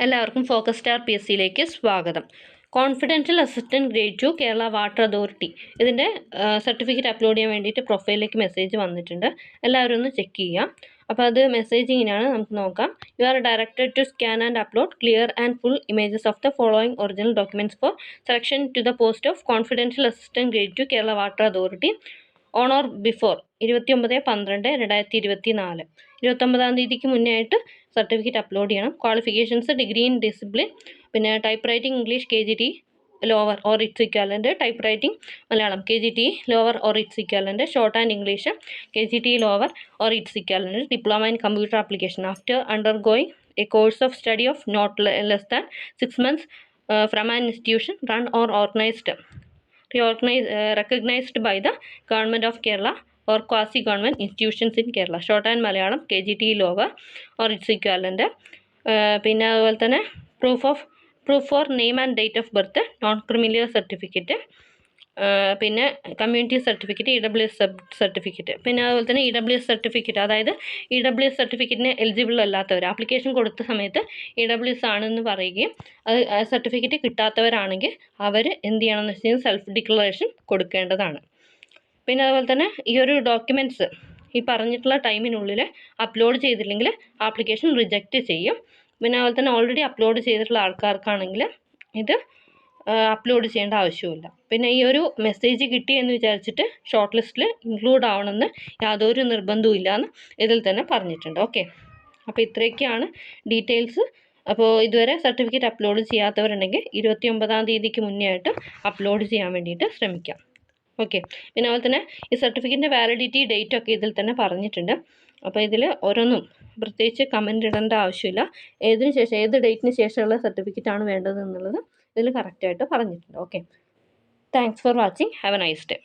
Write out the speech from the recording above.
എല്ലാവർക്കും focus star P S സിയിലേക്ക് സ്വാഗതം. Confidential assistant grade 2 Kerala water authority ഇതിൻ്റെ സർട്ടിഫിക്കറ്റ് അപ്ലോഡ് ചെയ്യാൻ വേണ്ടിയിട്ട് പ്രൊഫൈലിലേക്ക് മെസ്സേജ് വന്നിട്ടുണ്ട്. എല്ലാവരും ഒന്ന് ചെക്ക് ചെയ്യാം. അപ്പോൾ അത് മെസ്സേജ് ഇങ്ങനെയാണ്, നമുക്ക് നോക്കാം. You are directed to scan and upload clear and full images of the following original documents for selection to the post of confidential assistant grade 2 Kerala water authority on or before 29/12/2024. 29-ാം തീയതിക്ക് മുന്നേ ആയിട്ട് certificate upload ചെയ്യണം. Qualifications degree in discipline, പിന്നെ type writing English KGT lower or its equivalent, type writing Malayalam KGT lower or its equivalent, shorthand English KGT lower or its equivalent, diploma in computer application after undergoing a course of study of not less than 6 months from an institution run or recognized by the Government of Kerala or quasi-government institutions in Kerala. Short and Malayalam KGT lower or its equivalent. പിന്നെ അതുപോലെ തന്നെ proof four name and date of birth, non criminal certificate, പിന്നെ community certificate, EWS certificate. പിന്നെ അതുപോലെ തന്നെ EWS certificate, അതായത് EWS സർട്ടിഫിക്കറ്റിന് eligible അല്ലാത്തവർ application കൊടുത്ത സമയത്ത് EWS ആണെന്ന് പറയുകയും അത് സർട്ടിഫിക്കറ്റ് കിട്ടാത്തവരാണെങ്കിൽ അവർ എന്ത് ചെയ്യണമെന്ന് വെച്ച് കഴിഞ്ഞാൽ സെൽഫ് ഡിക്ലറേഷൻ കൊടുക്കേണ്ടതാണ്. പിന്നെ അതുപോലെ തന്നെ ഈ ഒരു ഡോക്യുമെൻറ്റ്സ് ഈ പറഞ്ഞിട്ടുള്ള ടൈമിനുള്ളിൽ അപ്ലോഡ് ചെയ്തില്ലെങ്കിൽ ആപ്ലിക്കേഷൻ റിജക്റ്റ് ചെയ്യും. പിന്നെ അതുപോലെ തന്നെ ഓൾറെഡി അപ്ലോഡ് ചെയ്തിട്ടുള്ള ആൾക്കാർക്കാണെങ്കിൽ ഇത് അപ്ലോഡ് ചെയ്യേണ്ട ആവശ്യമില്ല. പിന്നെ ഈ ഒരു മെസ്സേജ് കിട്ടി എന്ന് വിചാരിച്ചിട്ട് ഷോർട്ട് ലിസ്റ്റിൽ ഇൻക്ലൂഡ് ആവണമെന്ന് യാതൊരു നിർബന്ധവും ഇല്ലയെന്ന് ഇതിൽ തന്നെ പറഞ്ഞിട്ടുണ്ട്. ഓക്കെ, അപ്പോൾ ഇത്രയൊക്കെയാണ് ഡീറ്റെയിൽസ്. അപ്പോൾ ഇതുവരെ സർട്ടിഫിക്കറ്റ് അപ്ലോഡ് ചെയ്യാത്തവരുണ്ടെങ്കിൽ 29-ാം തീയതിക്ക് മുന്നേ ആയിട്ട് അപ്ലോഡ് ചെയ്യാൻ വേണ്ടിയിട്ട് ശ്രമിക്കാം. ഓക്കെ, പിന്നെ അതുപോലെ തന്നെ ഈ സർട്ടിഫിക്കറ്റിൻ്റെ വാലിഡിറ്റി ഡേറ്റ് ഒക്കെ ഇതിൽ തന്നെ പറഞ്ഞിട്ടുണ്ട്. അപ്പോൾ ഇതിൽ ഓരോന്നും പ്രത്യേകിച്ച് കമൻറ്റ് ഇടേണ്ട ആവശ്യമില്ല. ഏത് ഡേറ്റിന് ശേഷമുള്ള സർട്ടിഫിക്കറ്റാണ് വേണ്ടത് എന്നുള്ളത് ഇതിൽ കറക്റ്റായിട്ട് പറഞ്ഞിട്ടുണ്ട്. Okay, thanks for watching. Have A nice day.